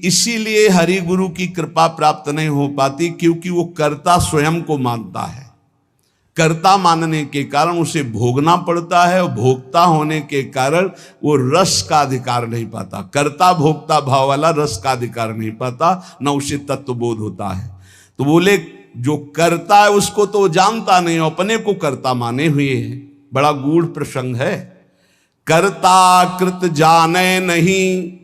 इसीलिए हरि गुरु की कृपा प्राप्त नहीं हो पाती, क्योंकि वो कर्ता स्वयं को मानता है। कर्ता मानने के कारण उसे भोगना पड़ता है, और भोक्ता होने के कारण वो रस का अधिकार नहीं पाता। कर्ता भोक्ता भाव वाला रस का अधिकार नहीं पाता, न उसे तत्वबोध होता है। तो बोले जो कर्ता है उसको तो जानता नहीं, अपने को कर्ता माने हुए है। बड़ा गूढ़ प्रसंग है। कर्ता कृत जाने नहीं,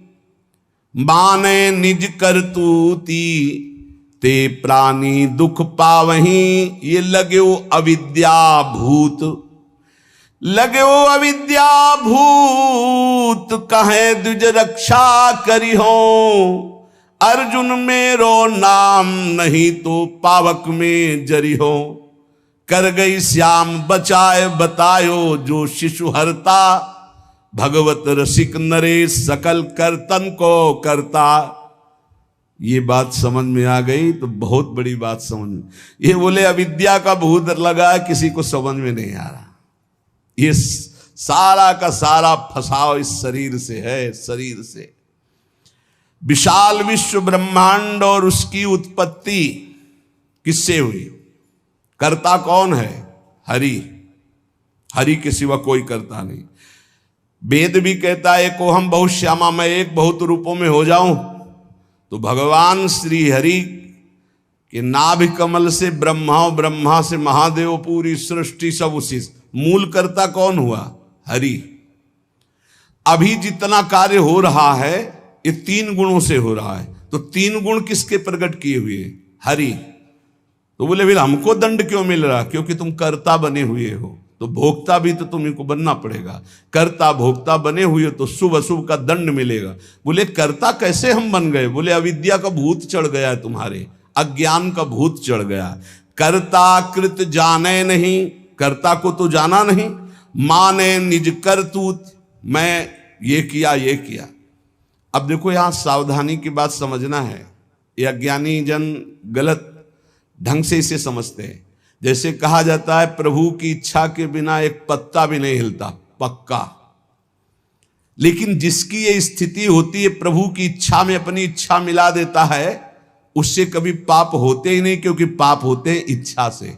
माने निज करतूती, ते प्राणी दुख पावही, ये लगे अविद्या भूत। लगे अविद्या भूत, कहे द्विज रक्षा करी हो। अर्जुन मेरो नाम, नहीं तो पावक में जरी हो। कर गई श्याम बचाए बतायो, जो शिशु हरता। भगवत रसिक नरेश, सकल कर्तन को करता। ये बात समझ में आ गई तो बहुत बड़ी बात समझ में। ये बोले अविद्या का भूत लगा, किसी को समझ में नहीं आ रहा। ये सारा का सारा फसाव इस शरीर से है। शरीर से विशाल विश्व ब्रह्मांड और उसकी उत्पत्ति किससे हुई? कर्ता कौन है? हरि। हरि के सिवा कोई कर्ता नहीं। वेद भी कहता है को हम बहुत श्यामा, मैं एक बहुत रूपों में हो जाऊं। तो भगवान श्री हरि के नाभि कमल से ब्रह्मा, ब्रह्मा से महादेव, पूरी सृष्टि सब उसी। मूल कर्ता कौन हुआ? हरि। अभी जितना कार्य हो रहा है ये 3 गुणों से हो रहा है। तो 3 गुण किसके प्रकट किए हुए? हरि। तो बोले फिर हमको दंड क्यों मिल रहा? क्योंकि तुम कर्ता बने हुए हो, तो भोक्ता भी तो तुम्ही को बनना पड़ेगा। कर्ता भोक्ता बने हुए हो तो शुभ अशुभ का दंड मिलेगा। बोले कर्ता कैसे हम बन गए? बोले अविद्या का भूत चढ़ गया है तुम्हारे, अज्ञान का भूत चढ़ गया। कर्ता कृत जाने नहीं, कर्ता को तो जाना नहीं। माने निज करतूत, मैं ये किया ये किया। अब देखो यहां सावधानी की बात समझना है। ये अज्ञानी जन गलत ढंग से इसे समझते हैं। जैसे कहा जाता है प्रभु की इच्छा के बिना एक पत्ता भी नहीं हिलता, पक्का। लेकिन जिसकी ये स्थिति होती है, प्रभु की इच्छा में अपनी इच्छा मिला देता है, उससे कभी पाप होते ही नहीं, क्योंकि पाप होते हैं इच्छा से।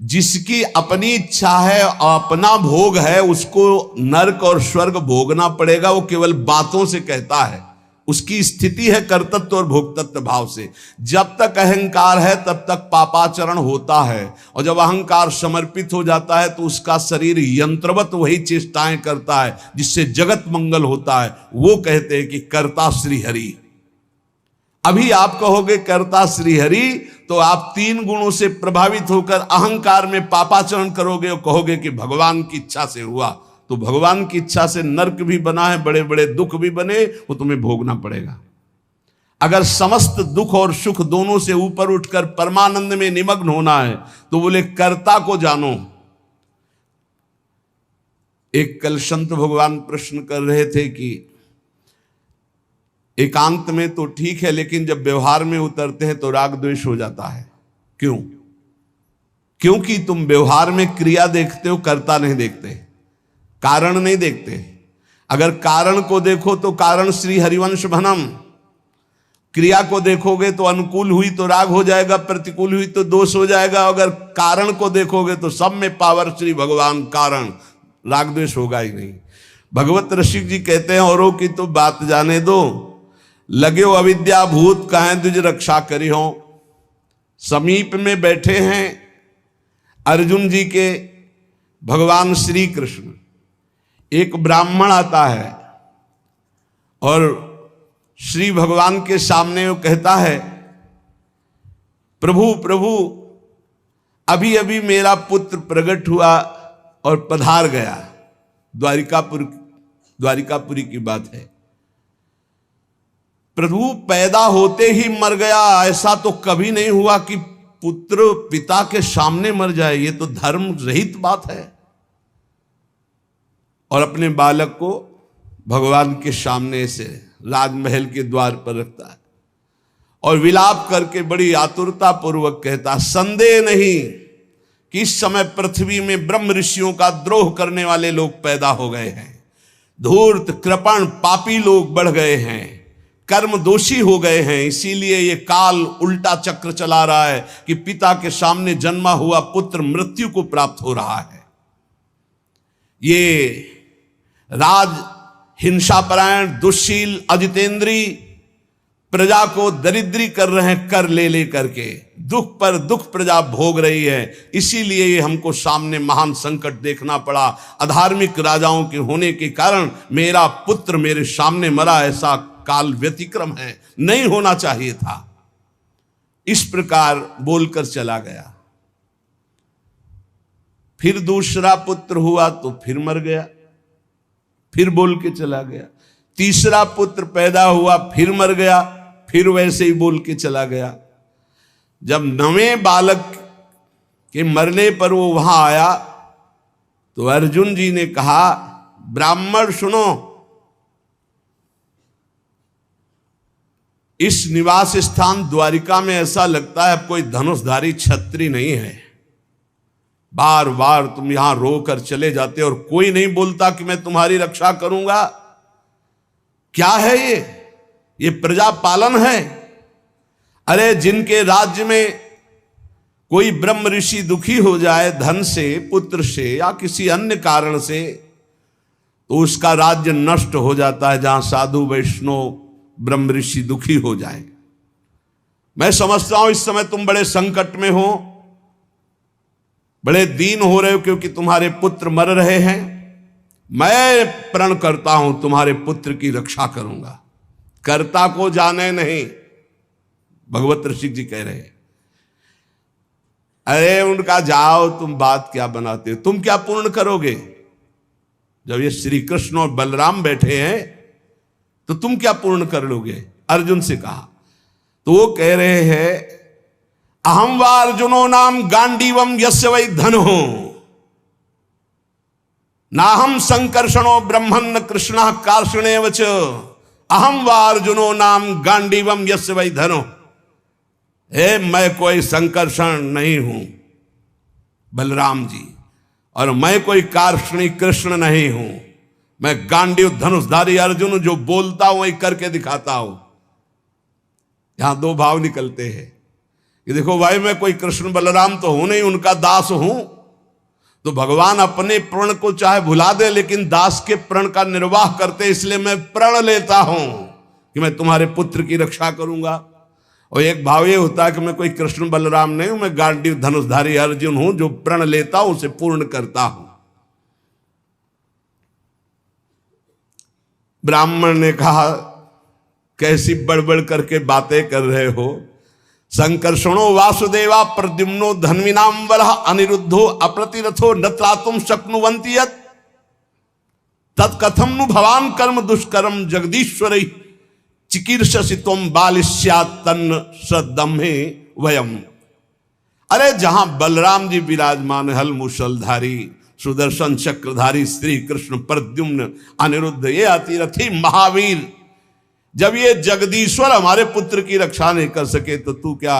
जिसकी अपनी इच्छा है और अपना भोग है, उसको नरक और स्वर्ग भोगना पड़ेगा। वो केवल बातों से कहता है, उसकी स्थिति है कर्तृत्व और भोक्तृत्व भाव से। जब तक अहंकार है तब तक पापाचरण होता है, और जब अहंकार समर्पित हो जाता है तो उसका शरीर यंत्रवत वही चेष्टाएं करता है जिससे जगत मंगल होता है। वो कहते हैं कि कर्ता श्री हरि। अभी आप कहोगे कर्ता श्री हरि, तो आप 3 गुणों से प्रभावित होकर अहंकार में पापाचरण करोगे और कहोगे कि भगवान की इच्छा से हुआ। तो भगवान की इच्छा से नरक भी बना है, बड़े बड़े दुख भी बने, वो तुम्हें भोगना पड़ेगा। अगर समस्त दुख और सुख दोनों से ऊपर उठकर परमानंद में निमग्न होना है तो बोले कर्ता को जानो। एक कल संत भगवान प्रश्न कर रहे थे कि एकांत में तो ठीक है, लेकिन जब व्यवहार में उतरते हैं तो राग द्वेष हो जाता है। क्यों? क्योंकि तुम व्यवहार में क्रिया देखते हो, कर्ता नहीं देखते, कारण नहीं देखते। अगर कारण को देखो तो कारण श्री हरिवंश भनम। क्रिया को देखोगे तो अनुकूल हुई तो राग हो जाएगा, प्रतिकूल हुई तो दोष हो जाएगा। अगर कारण को देखोगे तो सब में पावर श्री भगवान कारण, राग द्वेष होगा ही नहीं। भगवत रसिक जी कहते हैं औरों की तो बात जाने दो, लगे हो अविद्या भूत, कहे द्विज रक्षा करी हो। समीप में बैठे हैं अर्जुन जी के भगवान श्री कृष्ण। एक ब्राह्मण आता है और श्री भगवान के सामने वो कहता है, प्रभु प्रभु, अभी अभी मेरा पुत्र प्रकट हुआ और पधार गया। द्वारिकापुरी की बात है। प्रभु पैदा होते ही मर गया, ऐसा तो कभी नहीं हुआ कि पुत्र पिता के सामने मर जाए। ये तो धर्म रहित बात है। और अपने बालक को भगवान के सामने से राजमहल के द्वार पर रखता है और विलाप करके बड़ी आतुरता पूर्वक कहता, संदेह नहीं कि इस समय पृथ्वी में ब्रह्म ऋषियों का द्रोह करने वाले लोग पैदा हो गए हैं। धूर्त कृपण पापी लोग बढ़ गए हैं। कर्म दोषी हो गए हैं, इसीलिए ये काल उल्टा चक्र चला रहा है कि पिता के सामने जन्मा हुआ पुत्र मृत्यु को प्राप्त हो रहा है। ये राज हिंसापरायण, दुश्शील, अजितेंद्री प्रजा को दरिद्री कर रहे हैं, कर ले ले करके दुख पर दुख प्रजा भोग रही है। इसीलिए ये हमको सामने महान संकट देखना पड़ा। अधार्मिक राजाओं के होने के कारण मेरा पुत्र मेरे सामने मरा, ऐसा काल व्यतिक्रम है, नहीं होना चाहिए था। इस प्रकार बोलकर चला गया। फिर दूसरा पुत्र हुआ तो फिर मर गया, फिर बोल के चला गया। तीसरा पुत्र पैदा हुआ, फिर मर गया, फिर वैसे ही बोल के चला गया। जब 9वें बालक के मरने पर वो वहां आया तो अर्जुन जी ने कहा, ब्राह्मण सुनो, इस निवास स्थान द्वारिका में ऐसा लगता है अब कोई धनुषधारी क्षत्रिय नहीं है। बार बार तुम यहां रोकर चले जाते और कोई नहीं बोलता कि मैं तुम्हारी रक्षा करूंगा। क्या है ये प्रजा पालन है? अरे जिनके राज्य में कोई ब्रह्म ऋषि दुखी हो जाए धन से, पुत्र से या किसी अन्य कारण से, तो उसका राज्य नष्ट हो जाता है। जहां साधु वैष्णव ब्रह्म ऋषि दुखी हो जाए। मैं समझता हूं इस समय तुम बड़े संकट में हो, बड़े दीन हो रहे हो क्योंकि तुम्हारे पुत्र मर रहे हैं। मैं प्रण करता हूं तुम्हारे पुत्र की रक्षा करूंगा। कर्ता को जाने नहीं, भगवत ऋषि जी कह रहे हैं। अरे उनका जाओ, तुम बात क्या बनाते हो, तुम क्या पूर्ण करोगे? जब ये श्री कृष्ण और बलराम बैठे हैं तो तुम क्या पूर्ण कर लोगे? अर्जुन से कहा तो वो कह रहे हैं, अहम वा अर्जुनो नाम गांडीवम यस्य वै धनो नाहम संकर्षणो ब्रह्मन् न कृष्णः कार्षणेव च अहम वा अर्जुनो नाम गांडीवम यस्य वै धनो। मैं कोई संकर्षण नहीं हूं बलराम जी, और मैं कोई कार्षणी कृष्ण नहीं हूं। मैं गांडीव धनुषधारी अर्जुन हूं, जो बोलता हूं वही करके दिखाता हूं। यहां दो भाव निकलते हैं कि देखो भाई, मैं कोई कृष्ण बलराम तो हूं नहीं, उनका दास हूं। तो भगवान अपने प्रण को चाहे भुला दे, लेकिन दास के प्रण का निर्वाह करते, इसलिए मैं प्रण लेता हूं कि मैं तुम्हारे पुत्र की रक्षा करूंगा। और एक भाव ये होता है कि मैं कोई कृष्ण बलराम नहीं हूं, मैं गांडीव धनुषधारी अर्जुन हूं, जो प्रण लेता हूं उसे पूर्ण करता हूं। ब्राह्मण ने कहा, कैसी बड़बड़ करके बातें कर रहे हो? संकर्षणो वासुदेवा प्रद्युम्नो धन्विनाम वरः अनिरुद्धो अप्रतिरथो न त्रातुम शक्नुवन्ति यत् तत्कथम नु भवान कर्म दुष्कर्म जगदीश्वरै चिकीर्षसि त्वं बालिष्यात् तन्न सद्दम्हे वयम। अरे जहां बलराम जी विराजमान, हल मुसलधारी सुदर्शन चक्रधारी श्री कृष्ण प्रद्युम्न अनिरुद्ध, ये अतिरथी महावीर, जब ये जगदीश्वर हमारे पुत्र की रक्षा नहीं कर सके तो तू क्या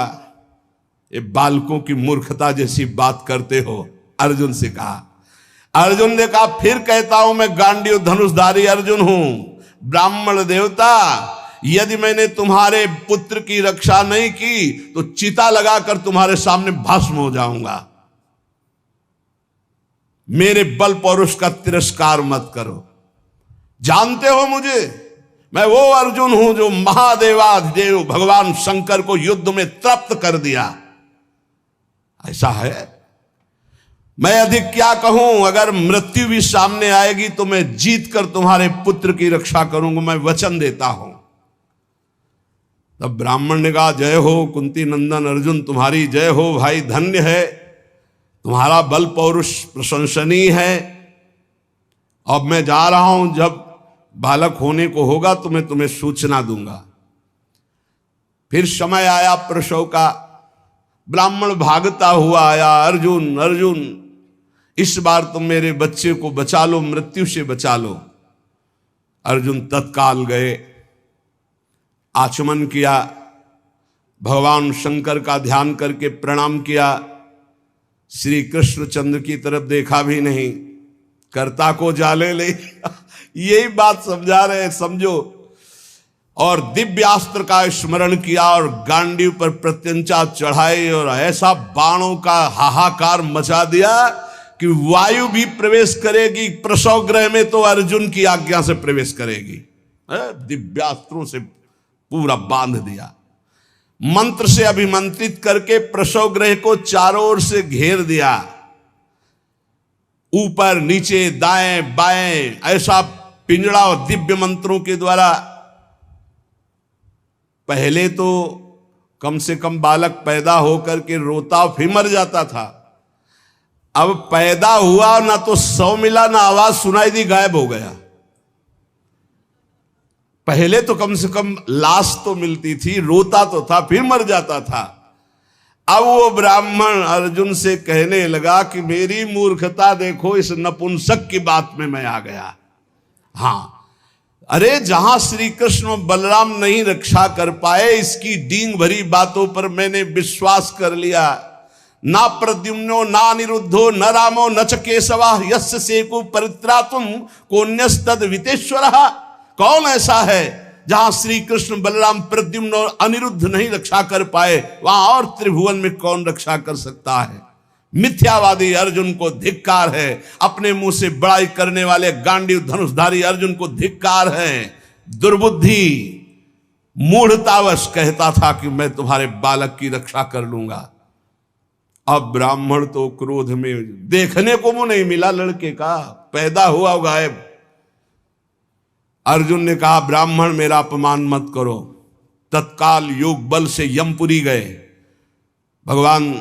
ये बालकों की मूर्खता जैसी बात करते हो? अर्जुन से कहा। अर्जुन ने कहा, फिर कहता हूं मैं गांडीव धनुषधारी अर्जुन हूं। ब्राह्मण देवता, यदि मैंने तुम्हारे पुत्र की रक्षा नहीं की तो चिता लगाकर तुम्हारे सामने भस्म हो जाऊंगा। मेरे बल पौरुष का तिरस्कार मत करो। जानते हो मुझे, मैं वो अर्जुन हूं जो महादेवाधिदेव भगवान शंकर को युद्ध में तृप्त कर दिया। ऐसा है, मैं अधिक क्या कहूं? अगर मृत्यु भी सामने आएगी तो मैं जीत कर तुम्हारे पुत्र की रक्षा करूंगा, मैं वचन देता हूं। तब ब्राह्मण ने कहा, जय हो कुंती नंदन अर्जुन, तुम्हारी जय हो भाई, धन्य है, तुम्हारा बल पौरुष प्रशंसनीय है। अब मैं जा रहा हूं, जब बालक होने को होगा तो मैं तुम्हें सूचना दूंगा। फिर समय आया प्रसव का, ब्राह्मण भागता हुआ आया, अर्जुन अर्जुन इस बार तुम मेरे बच्चे को बचा लो, मृत्यु से बचा लो। अर्जुन तत्काल गए, आचमन किया, भगवान शंकर का ध्यान करके प्रणाम किया, श्री कृष्णचंद्र की तरफ देखा भी नहीं, कर्ता को जाले ले यही बात समझा रहे, समझो। और दिव्यास्त्र का स्मरण किया और गांडीव पर प्रत्यंचा चढ़ाई और ऐसा बाणों का हाहाकार मचा दिया कि वायु भी प्रवेश करेगी प्रसव गृह में तो अर्जुन की आज्ञा से प्रवेश करेगी। दिव्यास्त्रों से पूरा बांध दिया, मंत्र से अभिमंत्रित करके प्रसव गृह को चारों ओर से घेर दिया, ऊपर नीचे दाएं बाएं ऐसा पिंजड़ा और दिव्य मंत्रों के द्वारा। पहले तो कम से कम बालक पैदा होकर के रोता फिर मर जाता था, अब पैदा हुआ ना तो सौ मिला ना आवाज सुनाई दी, गायब हो गया। पहले तो कम से कम लाश तो मिलती थी, रोता तो था फिर मर जाता था। अब वो ब्राह्मण अर्जुन से कहने लगा कि मेरी मूर्खता देखो, इस नपुंसक की बात में मैं आ गया। हाँ, अरे जहां श्री कृष्ण और बलराम नहीं रक्षा कर पाए, इसकी डींग भरी बातों पर मैंने विश्वास कर लिया। ना प्रद्युम्नो ना अनिरुद्धो न रामो न च केशवा यस्य सेको परित्रातुम कोन्यस्तद वितेश्वरः। कौन ऐसा है जहां श्री कृष्ण बलराम प्रद्युम्न और अनिरुद्ध नहीं रक्षा कर पाए, वहां और त्रिभुवन में कौन रक्षा कर सकता है। मिथ्यावादी अर्जुन को धिक्कार है, अपने मुंह से बड़ाई करने वाले गांडीव धनुषधारी अर्जुन को धिक्कार है। दुर्बुद्धि मूढ़तावश कहता था कि मैं तुम्हारे बालक की रक्षा कर लूंगा। अब ब्राह्मण तो क्रोध में, देखने को मुंह नहीं मिला लड़के का, पैदा हुआ गायब। अर्जुन ने कहा ब्राह्मण मेरा अपमान मत करो। तत्काल योग बल से यमपुरी गए। भगवान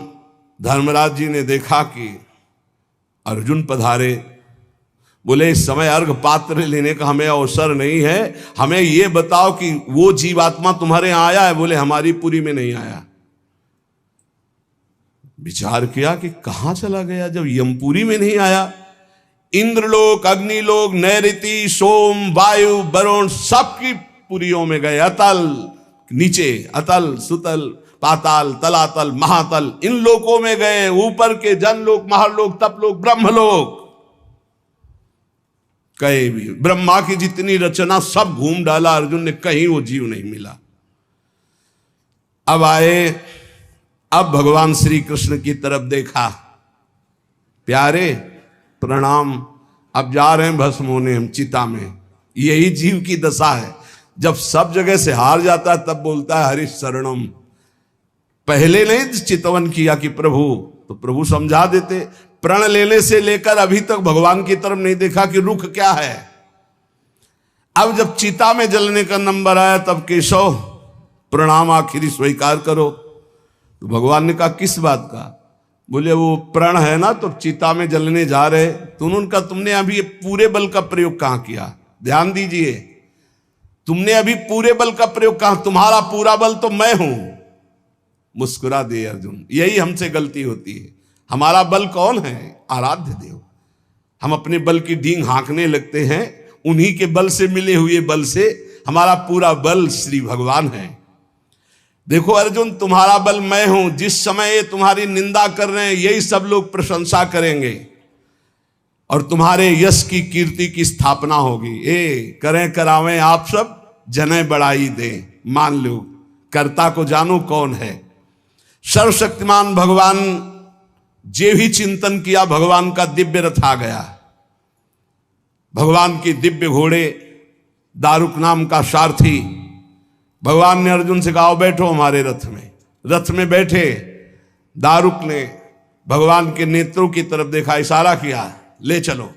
धर्मराज जी ने देखा कि अर्जुन पधारे, बोले इस समय अर्घ पात्र लेने का हमें अवसर नहीं है, हमें यह बताओ कि वो जीवात्मा तुम्हारे यहां आया है? बोले हमारी पुरी में नहीं आया। विचार किया कि कहां चला गया जब यमपुरी में नहीं आया। इंद्रलोक, अग्निलोक, नैऋति, सोम, वायु, वरुण सबकी पुरियों में गए। अतल नीचे, अतल, सुतल, पाताल, तलातल, महातल, इन लोकों में गए। ऊपर के जनलोक, महालोक, तपलोक, ब्रह्मलोक, कहीं भी ब्रह्मा की जितनी रचना सब घूम डाला अर्जुन ने, कहीं वो जीव नहीं मिला। अब आए, अब भगवान श्री कृष्ण की तरफ देखा, प्यारे प्रणाम, अब जा रहे हैं भस्म होने हम चिता में। यही जीव की दशा है, जब सब जगह से हार जाता है तब बोलता है हरि शरणम। पहले नहीं चितवन किया कि प्रभु, तो प्रभु समझा देते। प्रण लेने से लेकर अभी तक भगवान की तरफ नहीं देखा कि रुख क्या है। अब जब चिता में जलने का नंबर आया तब केशव प्रणाम आखिरी स्वीकार करो। तो भगवान ने कहा किस बात का? बोले वो प्रण है ना, तो चिता में जलने जा रहे, तो उनका तुमने अभी पूरे बल का प्रयोग कहां किया? ध्यान दीजिए, तुमने अभी पूरे बल का प्रयोग कहां? तुम्हारा पूरा बल तो मैं हूं। मुस्कुरा दे अर्जुन, यही हमसे गलती होती है। हमारा बल कौन है? आराध्य देव। हम अपने बल की डींग हाँकने लगते हैं, उन्हीं के बल से मिले हुए बल से हमारा पूरा बल श्री भगवान है। देखो अर्जुन, तुम्हारा बल मैं हूं। जिस समय ये तुम्हारी निंदा कर रहे हैं यही सब लोग प्रशंसा करेंगे और तुम्हारे यश की कीर्ति की स्थापना होगी। ए करें करावें आप सब, जने बढ़ाई दे, मान लो कर्ता को जानो कौन है। सर्वशक्तिमान भगवान जे भी चिंतन किया, भगवान का दिव्य रथ आ गया। भगवान के दिव्य घोड़े, दारुक नाम का सारथी। भगवान ने अर्जुन से कहा बैठो हमारे रथ में। रथ में बैठे। दारुक ने भगवान के नेत्रों की तरफ देखा, इशारा किया, ले चलो।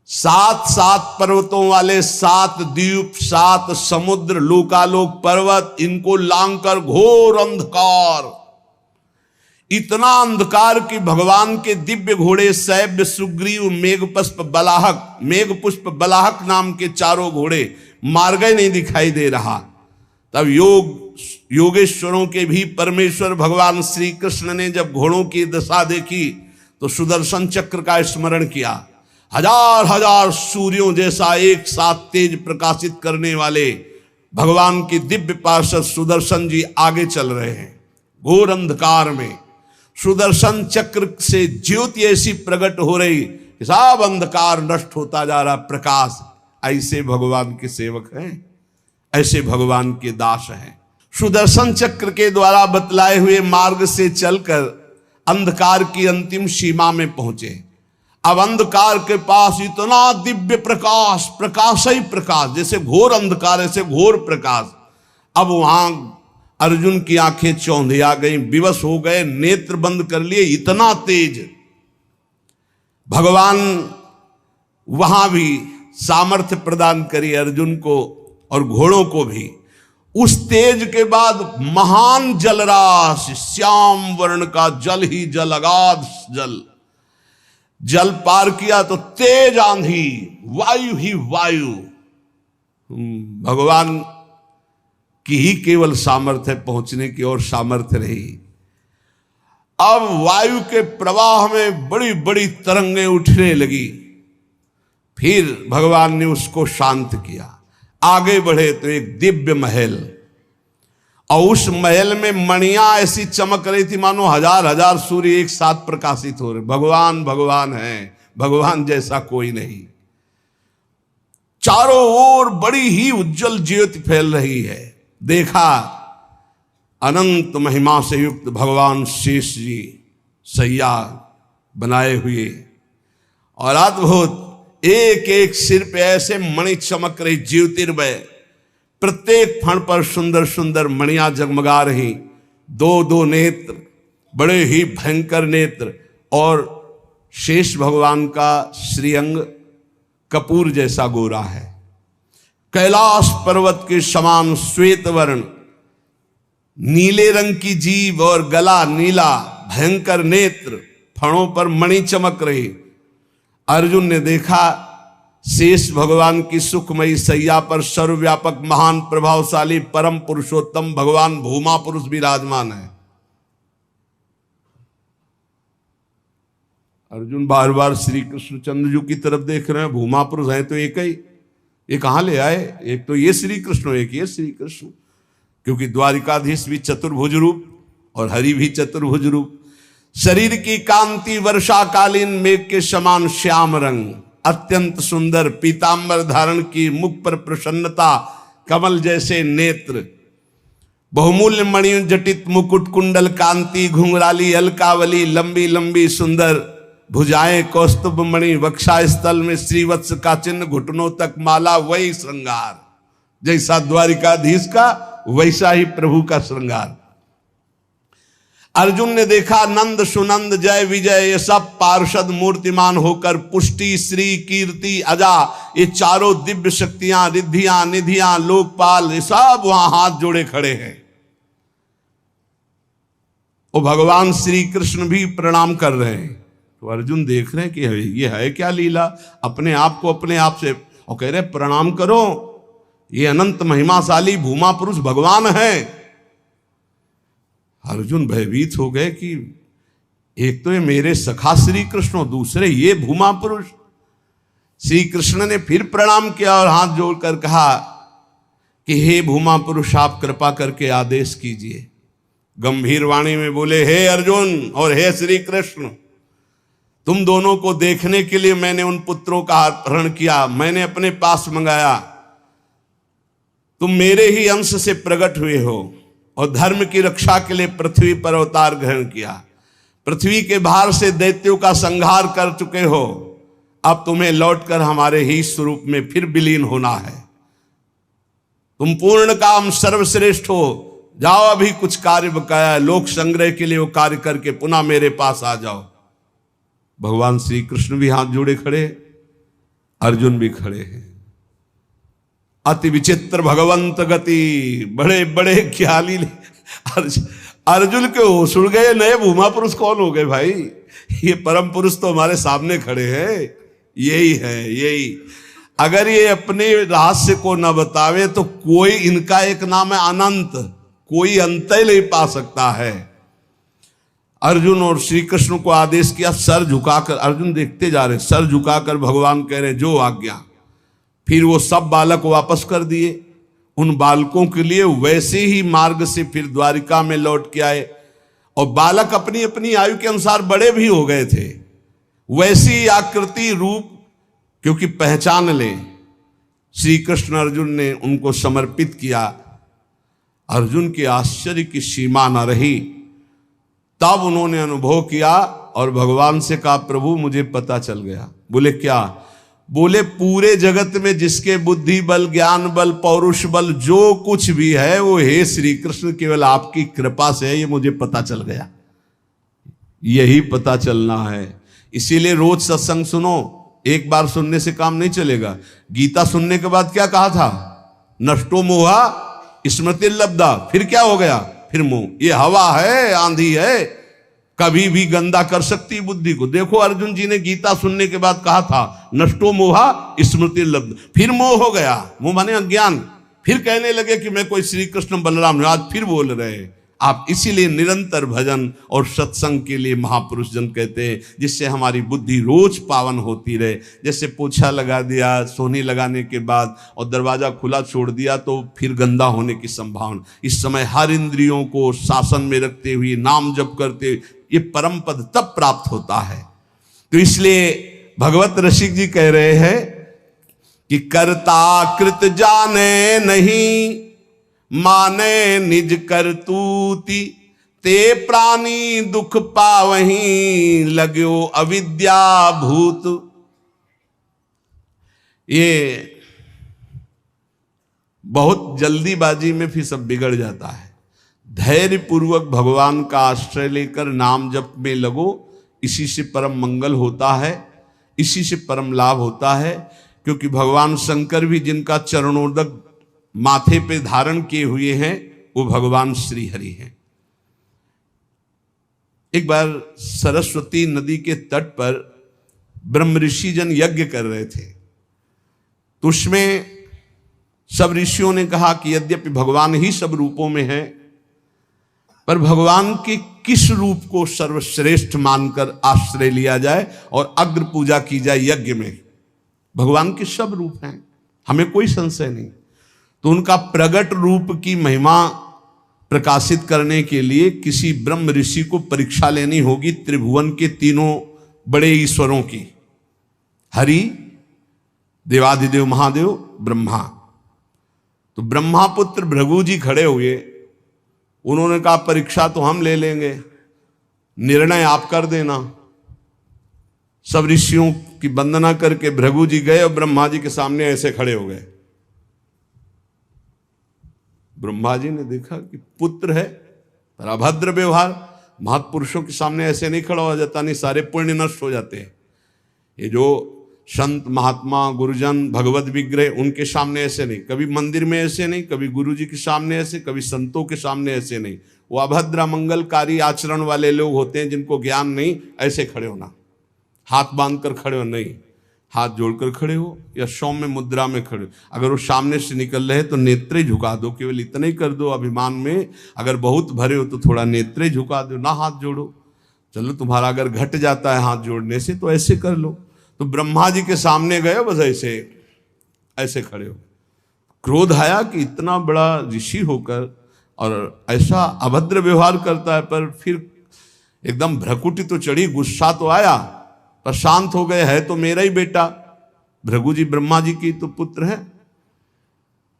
7 पर्वतों वाले 7 द्वीप, 7 समुद्र, लोकालोक पर्वत, इनको लांघकर घोर अंधकार, इतना अंधकार कि भगवान के दिव्य घोड़े शैव्य, सुग्रीव, मेघपुष्प, बलाहक, मेघपुष्प बलाहक नाम के चारों घोड़े मार्ग नहीं दिखाई दे रहा। तब योगेश्वरों के भी परमेश्वर भगवान श्री कृष्ण ने जब घोड़ों की दशा देखी तो सुदर्शन चक्र का स्मरण किया। हजार हजार सूर्यों जैसा एक साथ तेज प्रकाशित करने वाले भगवान की दिव्य पार्षद सुदर्शन जी आगे चल रहे हैं घोर अंधकार में। सुदर्शन चक्र से ज्योति ऐसी प्रकट हो रही कि सब अंधकार नष्ट होता जा रहा, प्रकाश। ऐसे भगवान के सेवक हैं। ऐसे भगवान के दास हैं। सुदर्शन चक्र के द्वारा बतलाए हुए मार्ग से चलकर अंधकार की अंतिम सीमा में पहुंचे। अब अंधकार के पास इतना दिव्य प्रकाश, प्रकाश ही प्रकाश, जैसे घोर अंधकार ऐसे घोर प्रकाश। अब वहां अर्जुन की आंखें चौंधिया गई, विवश हो गए, नेत्र बंद कर लिए, इतना तेज। भगवान वहां भी सामर्थ्य प्रदान करी अर्जुन को और घोड़ों को भी। उस तेज के बाद महान जलराशि, श्याम वर्ण का जल ही जल, अगाध जल पार किया तो तेज आंधी, वायु ही वायु। भगवान की ही केवल सामर्थ्य पहुंचने की और सामर्थ्य रही। अब वायु के प्रवाह में बड़ी बड़ी तरंगें उठने लगी। फिर भगवान ने उसको शांत किया। आगे बढ़े तो एक दिव्य महल, और उस महल में मणियां ऐसी चमक रही थी मानो हजार हजार सूर्य एक साथ प्रकाशित हो रहे। भगवान भगवान है, भगवान जैसा कोई नहीं। चारों ओर बड़ी ही उज्जवल ज्योति फैल रही है। देखा अनंत महिमा से युक्त भगवान शेष जी सैया बनाए हुए, और अद्भुत एक एक सिर पे ऐसे मणि चमक रही, ज्योतिर्मय। प्रत्येक फण पर सुंदर सुंदर मणियां जगमगा रही। दो दो नेत्र, बड़े ही भयंकर नेत्र, और शेष भगवान का श्रीअंग कपूर जैसा गोरा है। कैलाश पर्वत के समान श्वेत वर्ण, नीले रंग की जीभ और गला नीला, भयंकर नेत्र, फणों पर मणि चमक रही। अर्जुन ने देखा शेष भगवान की सुखमयी सैया पर सर्वव्यापक महान प्रभावशाली परम पुरुषोत्तम भगवान भूमा पुरुष विराजमान है। अर्जुन बार बार श्री कृष्ण चंद्रजू की तरफ देख रहे हैं। भूमा पुरुष है तो एक ही, ये कहां ले आए? एक तो ये श्री कृष्ण, एक ये श्री कृष्ण, क्योंकि द्वारिकाधीश भी चतुर्भुज रूप और हरि भी चतुर्भुज रूप। शरीर की कांति वर्षाकालीन मेघ के समान श्याम रंग, अत्यंत सुंदर पीतांबर धारण की, मुख पर प्रसन्नता, कमल जैसे नेत्र, बहुमूल्य मणियों जटित मुकुट, कुंडल कांति, घुंघराली अलकावली, लंबी लंबी सुंदर भुजाएं, कौस्तुभ मणि, वक्षा स्थल में श्रीवत्स का चिन्ह, घुटनों तक माला। वही श्रृंगार जैसा द्वारिकाधीश का, वैसा ही प्रभु का श्रृंगार। अर्जुन ने देखा नंद सुनंद जय विजय ये सब पार्षद मूर्तिमान होकर पुष्टि श्री कीर्ति अजा, ये चारों दिव्य शक्तियां, रिद्धियां निधियां लोकपाल, ये सब वहां हाथ जोड़े खड़े हैं। वो भगवान श्री कृष्ण भी प्रणाम कर रहे हैं। तो अर्जुन देख रहे हैं कि ये है क्या लीला, अपने आप को अपने आप से, और कह रहे प्रणाम करो, ये अनंत महिमाशाली भूमा पुरुष भगवान है। अर्जुन भयभीत हो गए कि एक तो ये मेरे सखा श्री कृष्ण, दूसरे ये भूमा पुरुष। श्री कृष्ण ने फिर प्रणाम किया और हाथ जोड़कर कहा कि हे भूमा पुरुष, आप कृपा करके आदेश कीजिए। गंभीर वाणी में बोले, हे अर्जुन और हे श्री कृष्ण, तुम दोनों को देखने के लिए मैंने उन पुत्रों का अपहरण किया, मैंने अपने पास मंगाया। तुम मेरे ही अंश से प्रकट हुए हो और धर्म की रक्षा के लिए पृथ्वी पर अवतार ग्रहण किया। पृथ्वी के भार से दैत्यों का संहार कर चुके हो। अब तुम्हें लौटकर हमारे ही स्वरूप में फिर विलीन होना है। तुम पूर्ण काम सर्वश्रेष्ठ हो। जाओ, अभी कुछ कार्य बकाया है, लोक संग्रह के लिए वो कार्य करके पुनः मेरे पास आ जाओ। भगवान श्री कृष्ण भी हाथ जोड़े खड़े, अर्जुन भी खड़े हैं। अति विचित्र भगवंत गति, बड़े बड़े ख्याली। अर्जुन के होश उड़ गए, नए भूमा पुरुष कौन हो गए भाई? ये परम पुरुष तो हमारे सामने खड़े हैं, यही है, यही। अगर ये अपने रहस्य को न बतावे तो कोई, इनका एक नाम है अनंत, कोई अंत ही नहीं पा सकता है। अर्जुन और श्री कृष्ण को आदेश किया, सर झुकाकर। अर्जुन देखते जा रहे, सर झुकाकर भगवान कह रहे जो आज्ञा। फिर वो सब बालक वापस कर दिए। उन बालकों के लिए वैसे ही मार्ग से फिर द्वारिका में लौट के आए, और बालक अपनी अपनी आयु के अनुसार बड़े भी हो गए थे। वैसी आकृति रूप, क्योंकि पहचान लें श्री कृष्ण अर्जुन ने उनको समर्पित किया। अर्जुन के आश्चर्य की सीमा न रही। तब उन्होंने अनुभव किया और भगवान से कहा, प्रभु मुझे पता चल गया। बोले क्या? बोले पूरे जगत में जिसके बुद्धि बल, ज्ञान बल, पौरुष बल जो कुछ भी है वो हे श्री कृष्ण केवल आपकी कृपा से है, ये मुझे पता चल गया। यही पता चलना है। इसीलिए रोज सत्संग सुनो। एक बार सुनने से काम नहीं चलेगा। गीता सुनने के बाद क्या कहा था? नष्टो मोहा स्मृति लब्धा। फिर क्या हो गया? फिर मोह। ये हवा है, आंधी है, कभी भी गंदा कर सकती बुद्धि को। देखो अर्जुन जी ने गीता सुनने के बाद कहा था नष्टो मोहा स्मृति लब्ध। फिर मोह हो गया। मोह माने अज्ञान। फिर कहने लगे कि मैं कोई श्री कृष्ण बलराम हूं। आज फिर बोल रहे हैं आप। इसीलिए निरंतर भजन और सत्संग के लिए महापुरुष जन कहते हैं, जिससे हमारी बुद्धि रोज पावन होती रहे। जैसे पोछा लगा दिया सोनी लगाने के बाद और दरवाजा खुला छोड़ दिया तो फिर गंदा होने की संभावना। इस समय हर इंद्रियों को शासन में रखते हुए नाम जप करते हुए ये परम पद तब प्राप्त होता है। तो इसलिए भगवत रसिक जी कह रहे हैं कि कर्ता कृत जाने नहीं, माने निज करतूति, ते प्राणी दुख पावहीं, लगो अविद्या भूत। ये बहुत जल्दीबाजी में फिर सब बिगड़ जाता है। धैर्य पूर्वक भगवान का आश्रय लेकर नाम जप में लगो। इसी से परम मंगल होता है, इसी से परम लाभ होता है। क्योंकि भगवान शंकर भी जिनका चरणोदक माथे पे धारण किए हुए हैं वो भगवान श्री हरि हैं। एक बार सरस्वती नदी के तट पर ब्रह्म ऋषि जन यज्ञ कर रहे थे। तो उसमें सब ऋषियों ने कहा कि यद्यपि भगवान ही सब रूपों में है, पर भगवान के किस रूप को सर्वश्रेष्ठ मानकर आश्रय लिया जाए और अग्र पूजा की जाए यज्ञ में। भगवान के सब रूप हैं, हमें कोई संशय नहीं। तो उनका प्रगट रूप की महिमा प्रकाशित करने के लिए किसी ब्रह्म ऋषि को परीक्षा लेनी होगी त्रिभुवन के तीनों बड़े ईश्वरों की, हरि, देवाधिदेव महादेव, ब्रह्मा। तो ब्रह्मा पुत्र भृगु जी खड़े हुए। उन्होंने कहा परीक्षा तो हम ले लेंगे, निर्णय आप कर देना। सब ऋषियों की वंदना करके भृगु जी गए और ब्रह्मा जी के सामने ऐसे खड़े हो गए। ब्रह्मा जी ने देखा कि पुत्र है पर अभद्र व्यवहार। महापुरुषों के सामने ऐसे नहीं खड़ा हो जाता, नहीं सारे पुण्य नष्ट हो जाते हैं। ये जो संत महात्मा गुरुजन भगवत विग्रह उनके सामने ऐसे नहीं, कभी मंदिर में ऐसे नहीं, कभी गुरु जी के सामने ऐसे, कभी संतों के सामने ऐसे नहीं। वो अभद्र मंगलकारी आचरण वाले लोग होते हैं जिनको ज्ञान नहीं। ऐसे खड़े होना, हाथ बांध कर खड़े हो नहीं, हाथ जोड़कर खड़े हो या सौम्य मुद्रा में खड़े हो। अगर वो सामने से निकल रहे तो नेत्रे झुका दो, केवल इतना ही कर दो। अभिमान में अगर बहुत भरे हो तो थोड़ा नेत्रे झुका दो, ना हाथ जोड़ो। चलो तुम्हारा अगर घट जाता है हाथ जोड़ने से तो ऐसे कर लो। तो ब्रह्मा जी के सामने गए, बस ऐसे ऐसे खड़े हो। क्रोध आया कि इतना बड़ा ऋषि होकर और ऐसा अभद्र व्यवहार करता है। पर फिर एकदम भ्रकुटी तो चढ़ी, गुस्सा तो आया, पर शांत हो गए। है तो मेरा ही बेटा, भृगु जी ब्रह्मा जी की तो पुत्र है।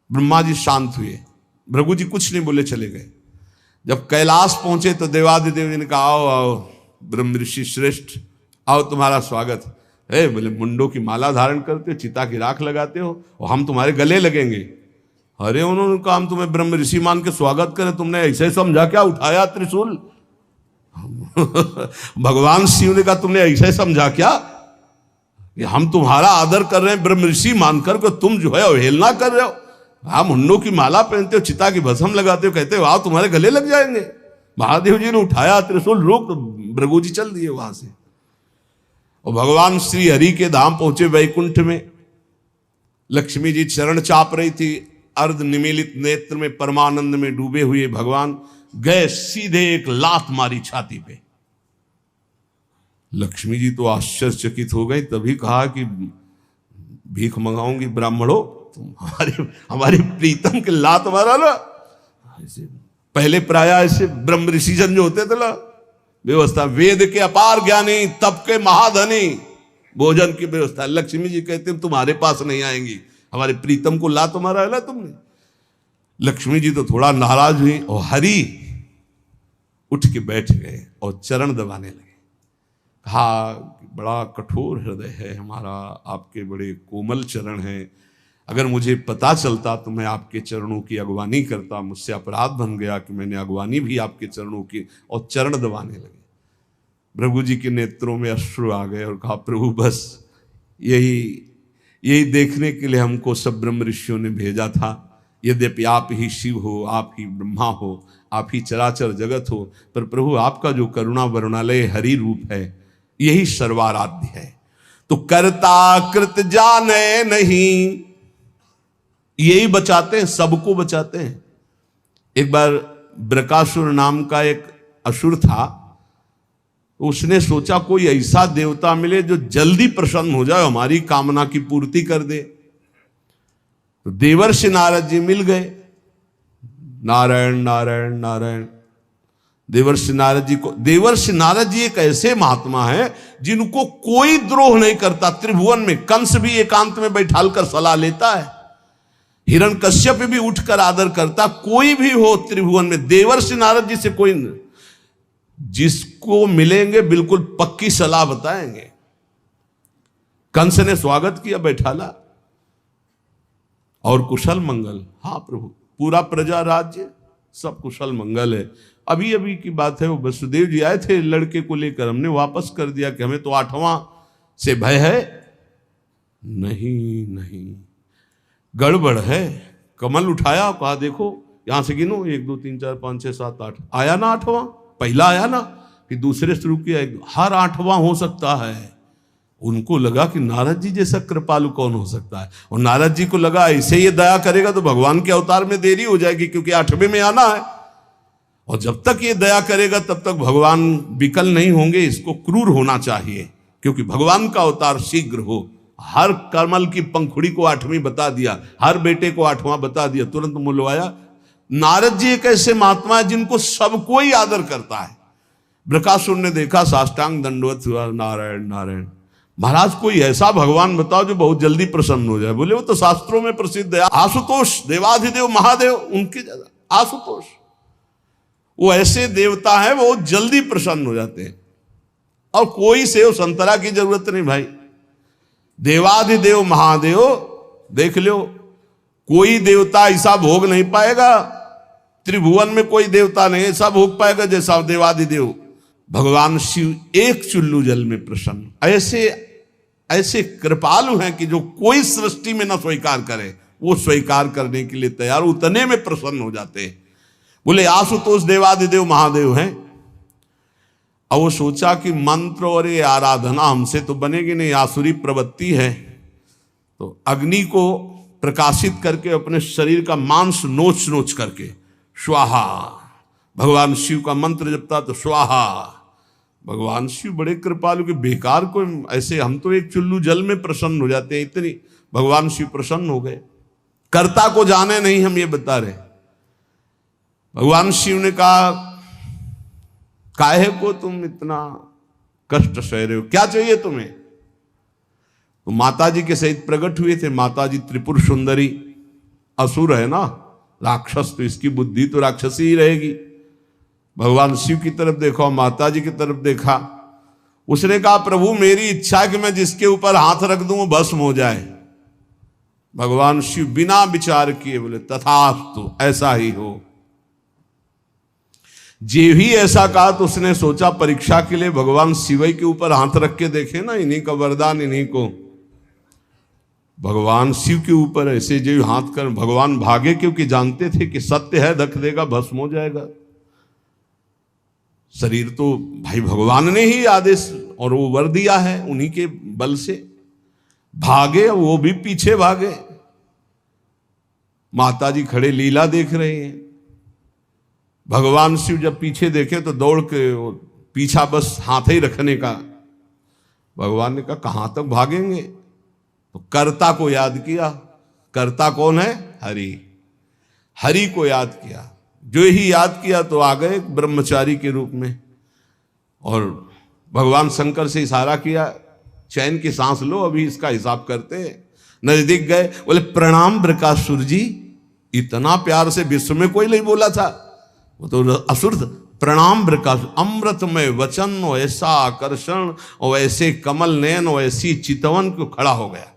ब्रह्मा जी शांत हुए, भृगु जी कुछ नहीं बोले, चले गए। जब कैलाश पहुंचे तो देवादिदेव जी ने कहा आओ आओ ब्रह्म ऋषि श्रेष्ठ, आओ तुम्हारा स्वागत है। बोले मुंडों की माला धारण करते हो, चिता की राख लगाते हो और हम तुम्हारे गले लगेंगे। अरे उन्होंने कहा हम तुम्हें ब्रह्म ऋषि मान के स्वागत करें, तुमने ऐसे समझा क्या उठाया त्रिशूल? भगवान शिव ने कहा तुमने ऐसे समझा क्या कि हम तुम्हारा आदर कर रहे हैं ब्रह्म ऋषि मानकर को तुम जो है अवहेलना कर रहे हो। आप मुंडों की माला पहनते हो, चिता की भस्म लगाते हो, कहते हो आओ तुम्हारे गले लग जाएंगे। महादेव जी ने उठाया त्रिशूल, रोक, तो भृगु जी चल दिए वहां से। और भगवान श्री हरि के धाम पहुंचे वैकुंठ में। लक्ष्मी जी चरण चाप रही थी, अर्ध निमीलित नेत्र में परमानंद में डूबे हुए भगवान गए, सीधे एक लात मारी छाती पे। लक्ष्मी जी तो आश्चर्यचकित हो गई, तभी कहा कि भीख मंगाऊंगी ब्राह्मणों, तुम हमारे प्रीतम के लात मारा ना। पहले प्राय ऐसे ब्रह्म ऋषि जन जो होते थे ना, व्यवस्था वेद के अपार ज्ञानी, तप के महाधनी, भोजन की व्यवस्था। लक्ष्मी जी कहते तुम्हारे पास नहीं आएंगी, हमारे प्रीतम को ला तुम्हारा है तुमने। लक्ष्मी जी तो थोड़ा नाराज हुई और हरि उठ के बैठ गए और चरण दबाने लगे। कहा बड़ा कठोर हृदय है हमारा, आपके बड़े कोमल चरण हैं, अगर मुझे पता चलता तो मैं आपके चरणों की अगवानी करता, मुझसे अपराध बन गया कि मैंने अगवानी भी आपके चरणों की, और चरण दबाने लगे। प्रभु जी के नेत्रों में अश्रु आ गए और कहा प्रभु बस यही देखने के लिए हमको सब ब्रह्म ऋषियों ने भेजा था। यद्यपि आप ही शिव हो, आप ही ब्रह्मा हो, आप ही चराचर जगत हो, पर प्रभु आपका जो करुणा वरुणालय हरि रूप है यही सर्वाराध्य है। तो कर्ता कृत जाने नहीं, यही बचाते हैं, सबको बचाते हैं। एक बार ब्रकासुर नाम का एक असुर था, उसने सोचा कोई ऐसा देवता मिले जो जल्दी प्रसन्न हो जाए, हमारी कामना की पूर्ति कर दे। तो देवर्षि नारद जी मिल गए। नारायण नारायण नारायण। देवर्षि नारद जी एक ऐसे महात्मा है जिनको कोई द्रोह नहीं करता। त्रिभुवन में कंस भी एकांत में बैठाल कर सलाह लेता है, हिरण्यकश्यप भी उठकर आदर करता, कोई भी हो त्रिभुवन में देवर्षि नारद जी से कोई नहीं। जिसको मिलेंगे बिल्कुल पक्की सलाह बताएंगे। कंस ने स्वागत किया, बैठाला और कुशल मंगल। हाँ प्रभु, पूरा प्रजा राज्य सब कुशल मंगल है। अभी अभी की बात है, वो वसुदेव जी आए थे लड़के को लेकर, हमने वापस कर दिया कि हमें तो 8वां से भय है। नहीं गड़बड़ है। कमल उठाया, कहा देखो यहां से गिनो 1 2 3 4 5 6 7 8, आया ना 8वां, पहला आया ना, फिर दूसरे शुरू किया, हर 8वां हो सकता है। उनको लगा कि नारद जी जैसा कृपालु कौन हो सकता है, और नारद जी को लगा ऐसे ये दया करेगा तो भगवान के अवतार में देरी हो जाएगी, क्योंकि 8वें में आना है, और जब तक ये दया करेगा तब तक भगवान विकल नहीं होंगे, इसको क्रूर होना चाहिए, क्योंकि भगवान का अवतार शीघ्र हो। हर कमल की पंखुड़ी को 8वीं बता दिया, हर बेटे को 8वां बता दिया, तुरंत मुलवाया। नारद जी एक ऐसे महात्मा है जिनको सब कोई आदर करता है। ब्रकासुर ने देखा, साष्टांग दंडवत हुआ, नारायण नारायण। महाराज कोई ऐसा भगवान बताओ जो बहुत जल्दी प्रसन्न हो जाए। बोले वो तो शास्त्रों में प्रसिद्ध है, आशुतोष देवाधिदेव महादेव, उनके ज्यादा आशुतोष, वो ऐसे देवता है वो जल्दी प्रसन्न हो जाते हैं। और कोई सेव संतरा की जरूरत नहीं भाई, देवाधिदेव महादेव देख लो, कोई देवता ऐसा भोग नहीं पाएगा, त्रिभुवन में कोई देवता नहीं ऐसा भोग पाएगा जैसा देवाधिदेव भगवान शिव एक चुल्लू जल में प्रसन्न। ऐसे कृपालु हैं कि जो कोई सृष्टि में न स्वीकार करे वो स्वीकार करने के लिए तैयार, उतने में प्रसन्न हो जाते हैं। बोले आशुतोष देवाधिदेव महादेव हैं। और वो सोचा कि मंत्र और ये आराधना हमसे तो बनेगी नहीं, आसुरी प्रवृत्ति है, तो अग्नि को प्रकाशित करके अपने शरीर का मांस नोच नोच करके स्वाहा, भगवान शिव का मंत्र जपता तो स्वाहा। भगवान शिव बड़े कृपालु के, बेकार को ऐसे, हम तो एक चुल्लू जल में प्रसन्न हो जाते हैं, इतनी भगवान शिव प्रसन्न हो गए। कर्ता को जाने नहीं, हम ये बता रहे। भगवान शिव ने कहा काहे को तुम इतना कष्ट सह रहे हो, क्या चाहिए तुम्हें? तो माता जी के सहित प्रकट हुए थे। माता जी त्रिपुर सुंदरी, असुर है ना, राक्षस, तो इसकी बुद्धि तो राक्षसी ही रहेगी। भगवान शिव की तरफ देखा, माता जी की तरफ देखा, उसने कहा प्रभु मेरी इच्छा है कि मैं जिसके ऊपर हाथ रख दूं वो भस्म हो जाए। भगवान शिव बिना विचार किए बोले तथास्तु, ऐसा ही हो। जे भी ऐसा कहा तो उसने सोचा परीक्षा के लिए भगवान शिव के ऊपर हाथ रख के देखे ना, इन्हीं का वरदान इन्हीं को। भगवान शिव के ऊपर ऐसे जो हाथ कर, भगवान भागे, क्योंकि जानते थे कि सत्य है, रख देगा भस्म हो जाएगा। शरीर तो भाई भगवान ने ही आदेश और वो वर दिया है, उन्हीं के बल से भागे, वो भी पीछे भागे। माता जी खड़े लीला देख रहे हैं। भगवान शिव जब पीछे देखे तो दौड़ के पीछा बस हाथ ही रखने का। भगवान ने कहा कहां तक भागेंगे? तो कर्ता को याद किया। कर्ता कौन है? हरि। हरि को याद किया। जो ही याद किया तो आ गए ब्रह्मचारी के रूप में, और भगवान शंकर से इशारा किया चैन की सांस लो, अभी इसका हिसाब करते हैं। नजदीक गए, बोले प्रणाम बृकासुर जी। इतना प्यार से विश्व में कोई नहीं बोला था, वो तो असुर था। प्रणाम बृकासुर, अमृतमय वचन और ऐसा आकर्षण और ऐसे कमल नयन और ऐसी चितवन को खड़ा हो गया।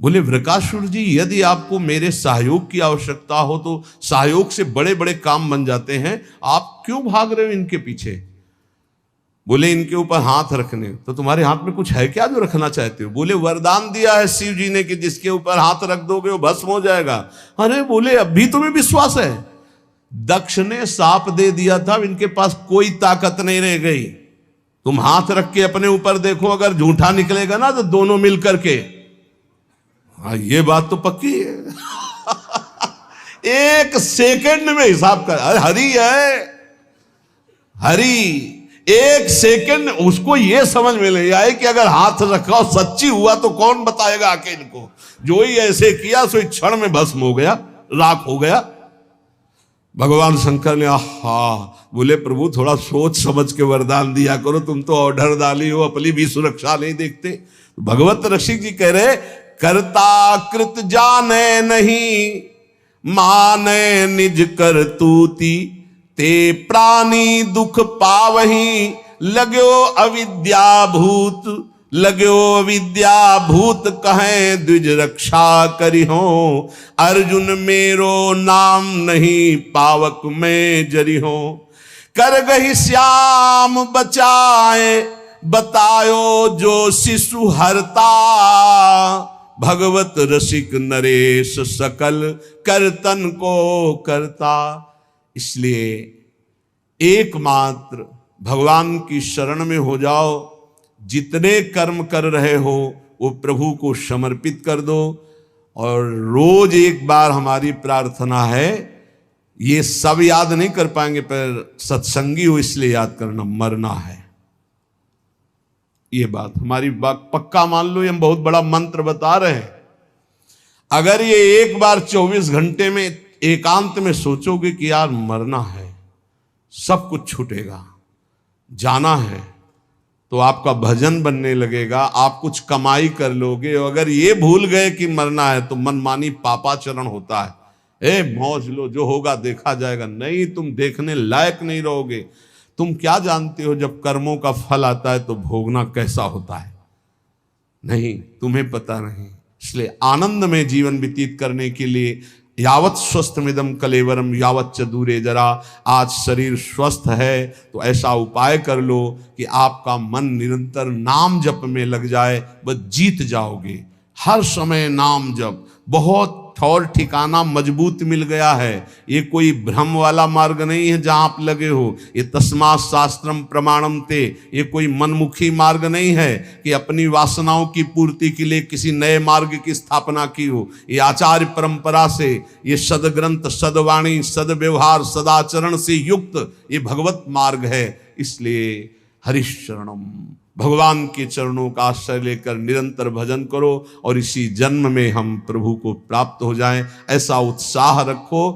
बोले बृकासुर जी, यदि आपको मेरे सहयोग की आवश्यकता हो तो सहयोग से बड़े बड़े काम बन जाते हैं, आप क्यों भाग रहे हो इनके पीछे? बोले इनके ऊपर हाथ रखने, तो तुम्हारे हाथ में कुछ है क्या जो रखना चाहते हो? बोले वरदान दिया है शिव जी ने कि जिसके ऊपर हाथ रख दोगे वो भस्म हो जाएगा। अरे बोले अभी तुम्हें विश्वास है? दक्ष ने साप दे दिया था, इनके पास कोई ताकत नहीं रह गई। तुम हाथ रख के अपने ऊपर देखो, अगर झूठा निकलेगा ना तो दोनों मिल करके, हाँ ये बात तो पक्की है। एक सेकंड में हिसाब कर, हरि है हरि। एक सेकंड उसको ये समझ में नहीं आए कि अगर हाथ रखा और सच्ची हुआ तो कौन बताएगा आके इनको। जो ही ऐसे किया सो क्षण में भस्म हो गया, राख हो गया। भगवान शंकर ने बोले प्रभु थोड़ा सोच समझ के वरदान दिया करो, तुम तो ऑर्डर डाली हो, अपनी भी सुरक्षा नहीं देखते। भगवत रसिक जी कह रहे कर्ता कृत जाने नहीं, माने निज करतूती, ते प्राणी दुख पावही, लगो अविद्या भूत, लगो अविद्या भूत कहें द्विज रक्षा करी हो। अर्जुन मेरो नाम नहीं, पावक में जरी हो। कर गही श्याम बचाए, बतायो जो शिशु हरता, भगवत रसिक नरेश सकल करतन को करता। इसलिए एकमात्र भगवान की शरण में हो जाओ, जितने कर्म कर रहे हो वो प्रभु को समर्पित कर दो। और रोज एक बार हमारी प्रार्थना है, ये सब याद नहीं कर पाएंगे पर सत्संगी हो इसलिए याद करना, मरना है। ये बात हमारी पक्का मान लो, ये हम बहुत बड़ा मंत्र बता रहे हैं। अगर ये एक बार 24 घंटे में एकांत में सोचोगे कि यार मरना है, सब कुछ छूटेगा, जाना है, तो आपका भजन बनने लगेगा, आप कुछ कमाई कर लोगे। अगर ये भूल गए कि मरना है तो मनमानी पापाचरण होता है। मौज लो, जो होगा देखा जाएगा। नहीं, तुम देखने लायक नहीं रहोगे। तुम क्या जानते हो जब कर्मों का फल आता है तो भोगना कैसा होता है? नहीं, तुम्हें पता नहीं। इसलिए आनंद में जीवन व्यतीत करने के लिए यावत स्वस्थमिदम कलेवरम यावत च दूरे जरा। आज शरीर स्वस्थ है तो ऐसा उपाय कर लो कि आपका मन निरंतर नाम जप में लग जाए, बस जीत जाओगे। हर समय नाम जप, बहुत ठौर ठिकाना मजबूत मिल गया है। ये कोई भ्रम वाला मार्ग नहीं है जहां आप लगे हो। ये तस्मात् शास्त्रम प्रमाणम ते, ये कोई मनमुखी मार्ग नहीं है कि अपनी वासनाओं की पूर्ति के लिए किसी नए मार्ग की स्थापना की हो। ये आचार्य परंपरा से, ये सदग्रंथ, सदवाणी, सदव्यवहार, सदाचरण से युक्त ये भगवत मार्ग है। इसलिए हरिशरणम, भगवान के चरणों का आश्रय लेकर निरंतर भजन करो और इसी जन्म में हम प्रभु को प्राप्त हो जाएं, ऐसा उत्साह रखो।